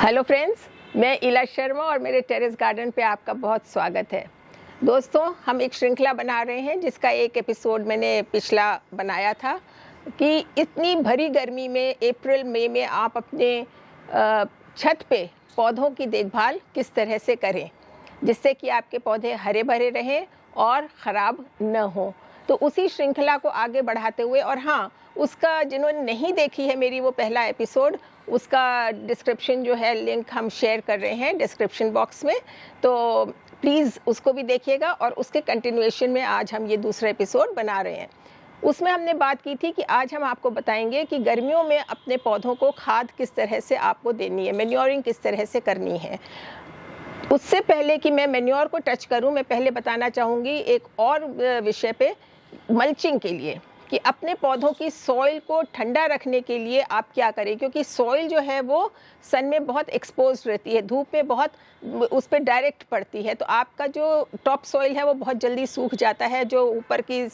Hello friends, मैं इला शर्मा और मेरे टेरेस गार्डन पे आपका बहुत स्वागत है। दोस्तों, हम एक श्रृंखला बना रहे हैं जिसका एक एपिसोड मैंने पिछला बनाया था कि इतनी भरी गर्मी में अप्रैल मई में आप अपने छत पे पौधों की देखभाल किस तरह से करें जिससे कि आपके पौधे हरे भरे रहें और ख़राब न हों। तो उसी श्रृंखला को आगे बढ़ाते हुए, और हाँ, उसका जिन्होंने नहीं देखी है मेरी वो पहला एपिसोड, उसका डिस्क्रिप्शन जो है लिंक हम शेयर कर रहे हैं डिस्क्रिप्शन बॉक्स में, तो प्लीज़ उसको भी देखिएगा। और उसके कंटिन्यूएशन में आज हम ये दूसरा एपिसोड बना रहे हैं। उसमें हमने बात की थी कि आज हम आपको बताएंगे कि गर्मियों में अपने पौधों को खाद किस तरह से आपको देनी है, मैन्योरिंग किस तरह से करनी है। उससे पहले कि मैं मैन्योर को टच करूं, मैं पहले बताना चाहूँगी एक और विषय पे, मल्चिंग के लिए, कि अपने पौधों की सॉइल को ठंडा रखने के लिए आप क्या करें, क्योंकि सॉइल जो है वो सन में बहुत एक्सपोज रहती है, धूप में बहुत उस पर डायरेक्ट पड़ती है, तो आपका जो टॉप सॉइल है वो बहुत जल्दी सूख जाता है। जो ऊपर की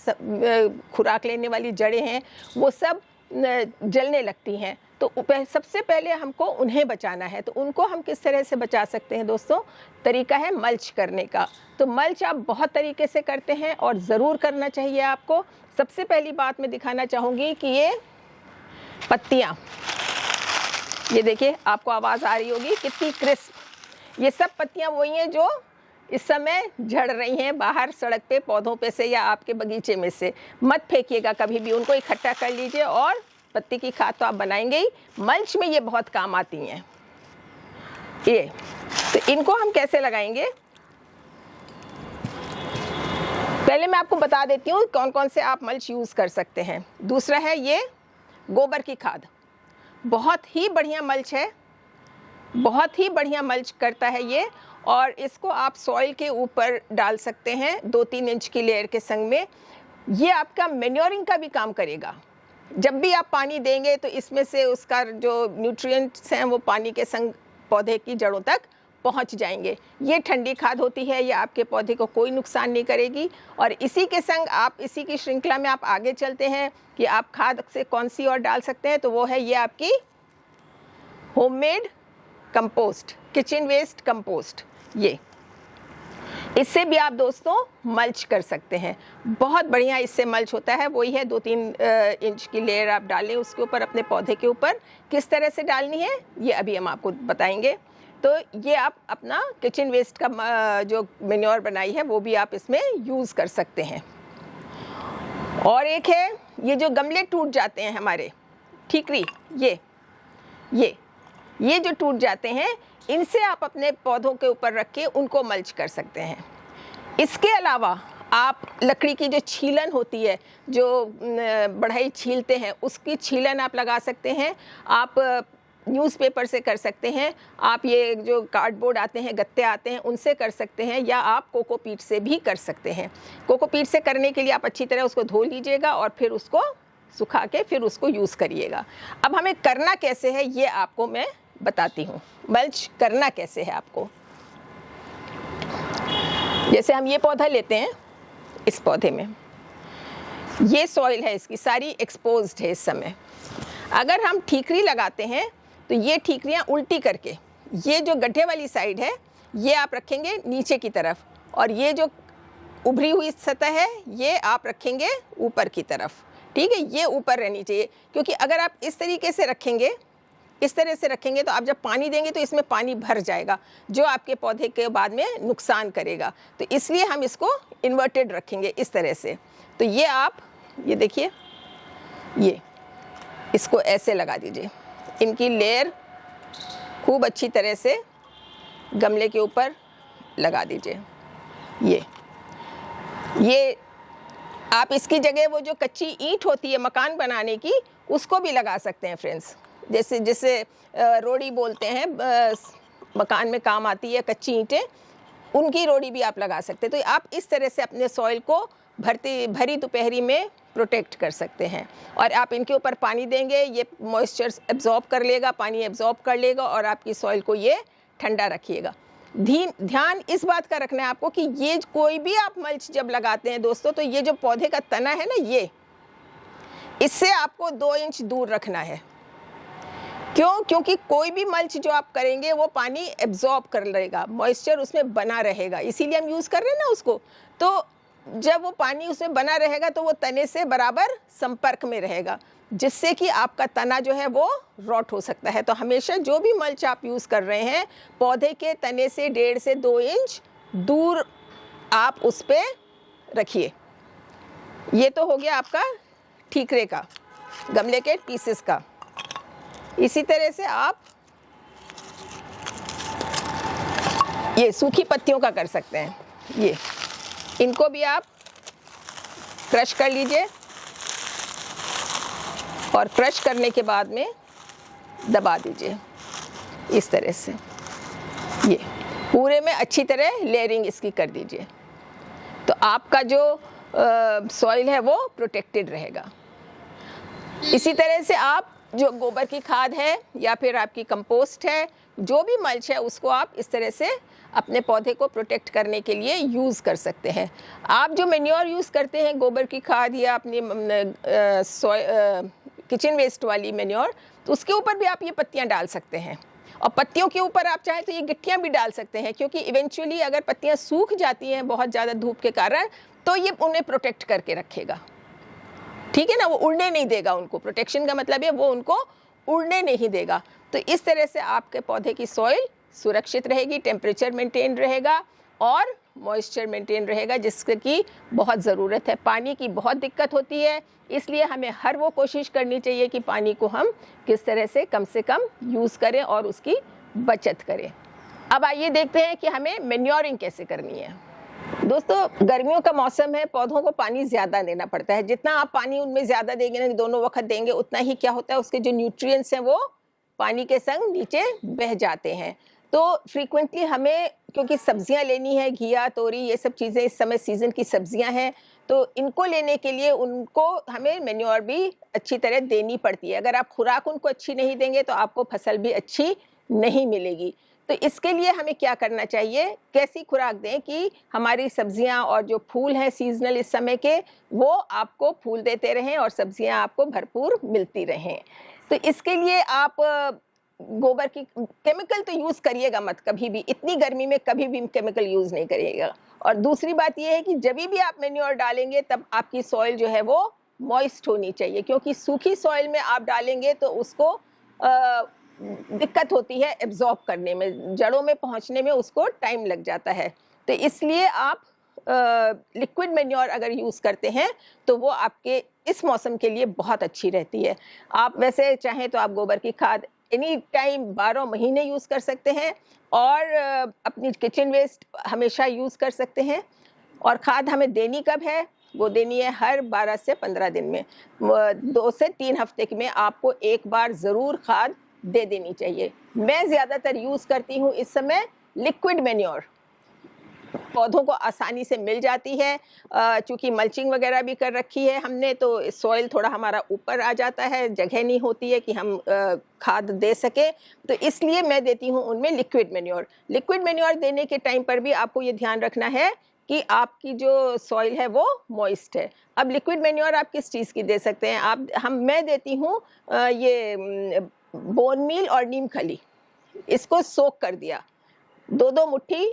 खुराक लेने वाली जड़ें हैं वो सब जलने लगती हैं। तो सबसे पहले हमको उन्हें बचाना है। तो उनको हम किस तरह से बचा सकते हैं दोस्तों? तरीका है मल्च करने का। तो मल्च आप बहुत तरीके से करते हैं और ज़रूर करना चाहिए आपको। सबसे पहली बात मैं दिखाना चाहूँगी कि ये पत्तियाँ, ये देखिए, आपको आवाज़ आ रही होगी कितनी क्रिस्प। ये सब पत्तियाँ वही हैं जो इस समय झड़ रही हैं बाहर सड़क पे, पौधों पे से या आपके बगीचे में से। मत फेंकिएगा कभी भी, उनको इकट्ठा कर लीजिए और पत्ती की खाद तो आप बनाएंगे ही, मल्च में ये बहुत काम आती हैं। ये तो इनको हम कैसे लगाएंगे, पहले मैं आपको बता देती हूँ कौन कौन से आप मल्च यूज़ कर सकते हैं। दूसरा है ये गोबर की खाद, बहुत ही बढ़िया मल्च है, बहुत ही बढ़िया मल्च करता है ये। और इसको आप सॉइल के ऊपर डाल सकते हैं 2-3 इंच की लेयर के संग में। ये आपका मैन्योरिंग का भी काम करेगा। जब भी आप पानी देंगे तो इसमें से उसका जो न्यूट्रिएंट्स हैं वो पानी के संग पौधे की जड़ों तक पहुंच जाएंगे। ये ठंडी खाद होती है, ये आपके पौधे को कोई नुकसान नहीं करेगी। और इसी के संग आप इसी की श्रृंखला में आप आगे चलते हैं कि आप खाद से कौन सी और डाल सकते हैं, तो वो है ये आपकी homemade compost, kitchen waste compost. ये इससे भी आप दोस्तों मल्च कर सकते हैं, बहुत बढ़िया इससे मल्च होता है। वही है 2-3 इंच की लेयर आप डालें उसके ऊपर, अपने पौधे के ऊपर। किस तरह से डालनी है ये अभी हम आपको बताएंगे। तो ये आप अपना किचन वेस्ट का जो मैन्योर बनाई है वो भी आप इसमें यूज़ कर सकते हैं। और एक है ये जो गमले टूट जाते हैं हमारे, ठीकरी, ये जो टूट जाते हैं, इनसे आप अपने पौधों के ऊपर रख के उनको मल्च कर सकते हैं। इसके अलावा आप लकड़ी की जो छीलन होती है, जो बढ़ई छीलते हैं, उसकी छीलन आप लगा सकते हैं। आप न्यूज़पेपर से कर सकते हैं, आप ये जो कार्डबोर्ड आते हैं, गत्ते आते हैं, उनसे कर सकते हैं, या आप कोकोपीट से भी कर सकते हैं। कोकोपीट से करने के लिए आप अच्छी तरह उसको धो लीजिएगा और फिर उसको सुखा के फिर उसको यूज़ करिएगा। अब हमें करना कैसे है ये आपको मैं बताती हूँ, मल्च करना कैसे है आपको। जैसे हम ये पौधा लेते हैं, इस पौधे में ये सॉइल है, इसकी सारी एक्सपोज्ड है इस समय। अगर हम ठीकरी लगाते हैं तो ये ठीकरियाँ उल्टी करके, ये जो गड्ढे वाली साइड है ये आप रखेंगे नीचे की तरफ, और ये जो उभरी हुई सतह है ये आप रखेंगे ऊपर की तरफ। ठीक है, ये ऊपर रहनी चाहिए, क्योंकि अगर आप इस तरीके से रखेंगे, इस तरह से रखेंगे, तो आप जब पानी देंगे तो इसमें पानी भर जाएगा, जो आपके पौधे के बाद में नुकसान करेगा। तो इसलिए हम इसको इन्वर्टेड रखेंगे इस तरह से। तो ये आप ये देखिए, ये इसको ऐसे लगा दीजिए, इनकी लेयर खूब अच्छी तरह से गमले के ऊपर लगा दीजिए। ये आप इसकी जगह वो जो कच्ची ईंट होती है मकान बनाने की, उसको भी लगा सकते हैं फ्रेंड्स। जिसे रोड़ी बोलते हैं, मकान में काम आती है कच्ची ईंटें, उनकी रोड़ी भी आप लगा सकते हैं। तो आप इस तरह से अपने सॉइल को भरी दोपहरी में प्रोटेक्ट कर सकते हैं। और आप इनके ऊपर पानी देंगे, ये मॉइस्चर एब्जॉर्ब कर लेगा, पानी एब्जॉर्ब कर लेगा, और आपकी सॉइल को ये ठंडा रखिएगा। ध्यान इस बात का रखना है आपको कि ये कोई भी आप मल्च जब लगाते हैं दोस्तों, तो ये जो पौधे का तना है ना, ये इससे आपको 2 इंच दूर रखना है। क्यों? क्योंकि कोई भी मल्च जो आप करेंगे वो पानी एब्जॉर्ब कर लेगा, मॉइस्चर उसमें बना रहेगा, इसीलिए हम यूज़ कर रहे हैं ना उसको। तो जब वो पानी उसमें बना रहेगा तो वो तने से बराबर संपर्क में रहेगा, जिससे कि आपका तना जो है वो रॉट हो सकता है। तो हमेशा जो भी मल्च आप यूज़ कर रहे हैं, पौधे के तने से 1.5 से 2 इंच दूर आप उस पे रखिए। ये तो हो गया आपका ठीकरे का, गमले के पीसेस का। इसी तरह से आप ये सूखी पत्तियों का कर सकते हैं। ये इनको भी आप क्रश कर लीजिए और क्रश करने के बाद में दबा दीजिए इस तरह से। ये पूरे में अच्छी तरह लेयरिंग इसकी कर दीजिए, तो आपका जो सॉइल है वो प्रोटेक्टेड रहेगा। इसी तरह से आप जो गोबर की खाद है या फिर आपकी कंपोस्ट है, जो भी मल्च है, उसको आप इस तरह से अपने पौधे को प्रोटेक्ट करने के लिए यूज़ कर सकते हैं। आप जो मैन्योर यूज़ करते हैं, गोबर की खाद या अपनी किचन वेस्ट वाली मैन्योर, तो उसके ऊपर भी आप ये पत्तियां डाल सकते हैं। और पत्तियों के ऊपर आप चाहें तो ये गिट्टियां भी डाल सकते हैं, क्योंकि इवेंचुअली अगर पत्तियां सूख जाती हैं बहुत ज़्यादा धूप के कारण, तो ये उन्हें प्रोटेक्ट करके रखेगा। ठीक है ना, वो उड़ने नहीं देगा उनको। प्रोटेक्शन का मतलब है वो उनको उड़ने नहीं देगा। तो इस तरह से आपके पौधे की सॉइल सुरक्षित रहेगी, टेम्परेचर मेंटेन रहेगा और मॉइस्चर मेंटेन रहेगा, जिसकी बहुत ज़रूरत है। पानी की बहुत दिक्कत होती है, इसलिए हमें हर वो कोशिश करनी चाहिए कि पानी को हम किस तरह से कम यूज़ करें और उसकी बचत करें। अब आइए देखते हैं कि हमें मैन्योरिंग कैसे करनी है। दोस्तों, गर्मियों का मौसम है, पौधों को पानी ज़्यादा देना पड़ता है। जितना आप पानी उनमें ज़्यादा देंगे ना, दोनों वक्त देंगे, उतना ही क्या होता है, उसके जो न्यूट्रिएंट्स हैं वो पानी के संग नीचे बह जाते हैं। तो फ्रीक्वेंटली हमें, क्योंकि सब्जियां लेनी है, घिया, तोरी, ये सब चीज़ें इस समय सीज़न की सब्जियां हैं, तो इनको लेने के लिए उनको हमें मैन्योर भी अच्छी तरह देनी पड़ती है। अगर आप खुराक उनको अच्छी नहीं देंगे तो आपको फसल भी अच्छी नहीं मिलेगी। तो इसके लिए हमें क्या करना चाहिए, कैसी खुराक दें कि हमारी सब्जियां और जो फूल हैं सीजनल इस समय के, वो आपको फूल देते रहें और सब्जियां आपको भरपूर मिलती रहें। तो इसके लिए आप गोबर की केमिकल तो यूज़ करिएगा मत कभी भी, इतनी गर्मी में कभी भी केमिकल यूज़ नहीं करिएगा। और दूसरी बात यह है कि जब भी आप मैन्योर डालेंगे तब आपकी सॉइल जो है वो मॉइस्ट होनी चाहिए, क्योंकि सूखी सॉइल में आप डालेंगे तो उसको दिक्कत होती है एब्जॉर्ब करने में, जड़ों में पहुंचने में उसको टाइम लग जाता है। तो इसलिए आप लिक्विड मैन्योर अगर यूज़ करते हैं तो वो आपके इस मौसम के लिए बहुत अच्छी रहती है। आप वैसे चाहें तो आप गोबर की खाद एनी टाइम 12 महीने यूज़ कर सकते हैं और अपनी किचन वेस्ट हमेशा यूज़ कर सकते हैं। और खाद हमें देनी कब है, वो देनी है हर 12 से 15 दिन में। 2 से 3 हफ्ते में आपको एक बार ज़रूर खाद दे देनी चाहिए। मैं ज़्यादातर यूज़ करती हूँ इस समय लिक्विड मैन्योर, पौधों को आसानी से मिल जाती है। चूँकि मल्चिंग वगैरह भी कर रखी है हमने, तो सॉइल थोड़ा हमारा ऊपर आ जाता है, जगह नहीं होती है कि हम खाद दे सके, तो इसलिए मैं देती हूँ उनमें लिक्विड मैन्योर। लिक्विड मैन्योर देने के टाइम पर भी आपको ये ध्यान रखना है कि आपकी जो सॉइल है वो मॉइस्ट है। अब लिक्विड मैन्योर आप किस चीज़ की दे सकते हैं, मैं देती हूँ ये बोन मील और नीम खली, इसको सोक कर दिया, 2-2 मुट्ठी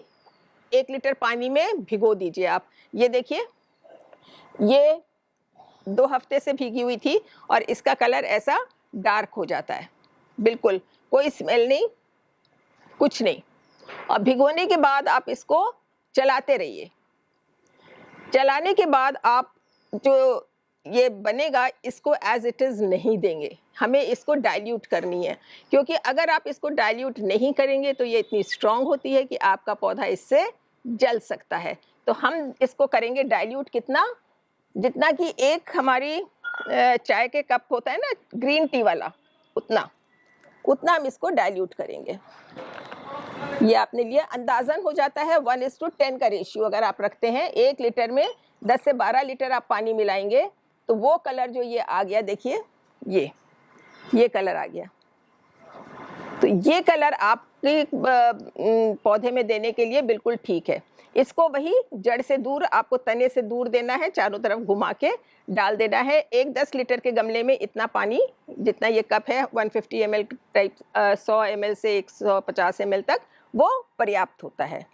1 लीटर पानी में भिगो दीजिए आप। ये देखिए, ये 2 हफ्ते से भीगी हुई थी और इसका कलर ऐसा डार्क हो जाता है, बिल्कुल कोई स्मेल नहीं, कुछ नहीं। और भिगोने के बाद आप इसको चलाते रहिए। चलाने के बाद आप जो ये बनेगा, इसको एज इट इज़ नहीं देंगे, हमें इसको डाइल्यूट करनी है। क्योंकि अगर आप इसको डाइल्यूट नहीं करेंगे तो ये इतनी स्ट्रॉन्ग होती है कि आपका पौधा इससे जल सकता है। तो हम इसको करेंगे डाइल्यूट कितना, जितना कि एक हमारी चाय के कप होता है ना ग्रीन टी वाला, उतना हम इसको डाइल्यूट करेंगे। ये आपने लिया, अंदाजन हो जाता है 1:10 का रेशियो अगर आप रखते हैं। 1 लीटर में 10 से 12 लीटर आप पानी मिलाएंगे तो वो कलर जो ये आ गया, देखिए ये कलर आ गया। तो ये कलर आपके पौधे में देने के लिए बिल्कुल ठीक है। इसको वही जड़ से दूर, आपको तने से दूर देना है, चारों तरफ घुमा के डाल देना है। एक 10 लीटर के गमले में इतना पानी, जितना ये कप है 150 ml टाइप, 100 ml से 150 ml तक वो पर्याप्त होता है।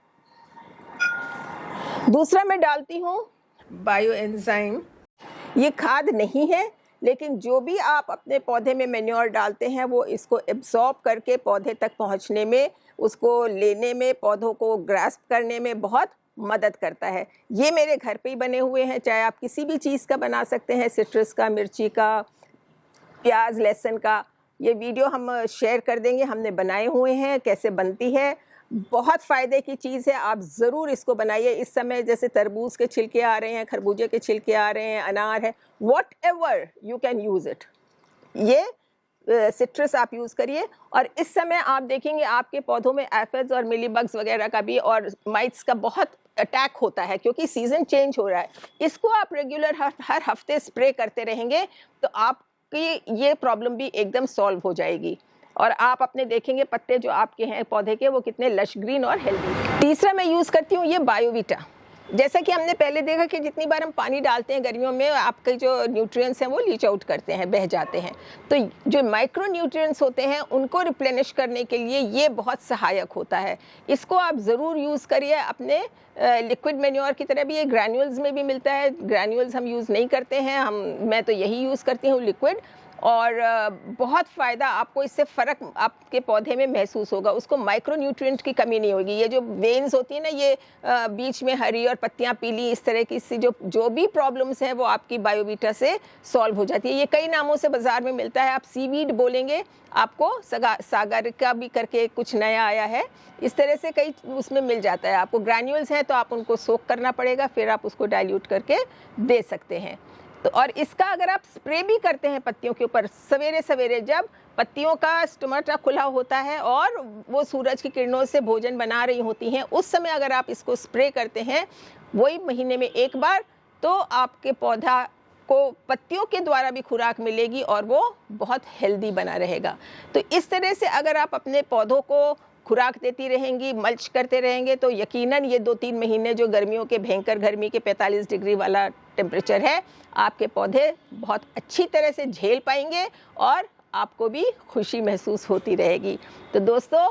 दूसरा मैं डालती हूँ बायो एंजाइम। ये खाद नहीं है, लेकिन जो भी आप अपने पौधे में मैन्योर डालते हैं वो इसको एब्जॉर्ब करके पौधे तक पहुंचने में, उसको लेने में, पौधों को ग्रास्प करने में बहुत मदद करता है। ये मेरे घर पे ही बने हुए हैं, चाहे आप किसी भी चीज़ का बना सकते हैं, सिट्रस का, मिर्ची का, प्याज, लहसुन का। ये वीडियो हम शेयर कर देंगे, हमने बनाए हुए हैं, कैसे बनती है। बहुत फ़ायदे की चीज़ है, आप ज़रूर इसको बनाइए। इस समय जैसे तरबूज के छिलके आ रहे हैं, खरबूजे के छिलके आ रहे हैं, अनार है, whatever you can use it. ये सिट्रस आप यूज़ करिए। और इस समय आप देखेंगे आपके पौधों में एफिड्स और मिलीबग्स वगैरह का भी और माइट्स का बहुत अटैक होता है, क्योंकि सीज़न चेंज हो रहा है। इसको आप रेगुलर हर हफ्ते स्प्रे करते रहेंगे तो आपकी ये प्रॉब्लम भी एकदम सॉल्व हो जाएगी। और आप अपने देखेंगे पत्ते जो आपके हैं पौधे के, वो कितने लश ग्रीन और हेल्दी। तीसरा मैं यूज़ करती हूँ ये बायोवीटा। जैसा कि हमने पहले देखा कि जितनी बार हम पानी डालते हैं गर्मियों में, आपके जो न्यूट्रिएंट्स हैं वो लीच आउट करते हैं, बह जाते हैं। तो जो माइक्रो न्यूट्रिएंट्स होते हैं उनको रिप्लेनिश करने के लिए ये बहुत सहायक होता है। इसको आप ज़रूर यूज़ करिए। अपने लिक्विड मैन्योर की तरह भी ये ग्रैन्यूल्स में भी मिलता है। ग्रैन्यूल्स हम यूज़ नहीं करते हैं, मैं तो यही यूज़ करती हूँ लिक्विड। और बहुत फ़ायदा आपको इससे फ़र्क आपके पौधे में महसूस होगा। उसको माइक्रो न्यूट्रिएंट की कमी नहीं होगी। ये जो वेन्स होती है ना, ये बीच में हरी और पत्तियां पीली, इस तरह की सी जो भी प्रॉब्लम्स हैं वो आपकी बायोवीटा से सॉल्व हो जाती है। ये कई नामों से बाज़ार में मिलता है। आप सीवीड बोलेंगे, आपको सागरिका भी करके कुछ नया आया है, इस तरह से कई उसमें मिल जाता है। आपको ग्रैन्यूल्स हैं तो आप उनको सोक करना पड़ेगा, फिर आप उसको डाइल्यूट करके दे सकते हैं। तो और इसका अगर आप स्प्रे भी करते हैं पत्तियों के ऊपर सवेरे सवेरे, जब पत्तियों का स्टोमेटा खुला होता है और वो सूरज की किरणों से भोजन बना रही होती हैं, उस समय अगर आप इसको स्प्रे करते हैं वही महीने में एक बार, तो आपके पौधा को पत्तियों के द्वारा भी खुराक मिलेगी और वो बहुत हेल्दी बना रहेगा। तो इस तरह से अगर आप अपने पौधों को खुराक देती रहेंगी, मल्च करते रहेंगे, तो यकीनन ये 2-3 महीने जो गर्मियों के भयंकर गर्मी के 45 डिग्री वाला टेम्परेचर है, आपके पौधे बहुत अच्छी तरह से झेल पाएंगे और आपको भी खुशी महसूस होती रहेगी। तो दोस्तों,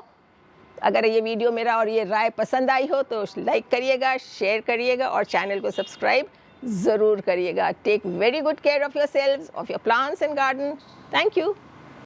अगर ये वीडियो मेरा और ये राय पसंद आई हो तो लाइक करिएगा, शेयर करिएगा और चैनल को सब्सक्राइब ज़रूर करिएगा। Take very good care of your selves, of your plants and garden. Thank you.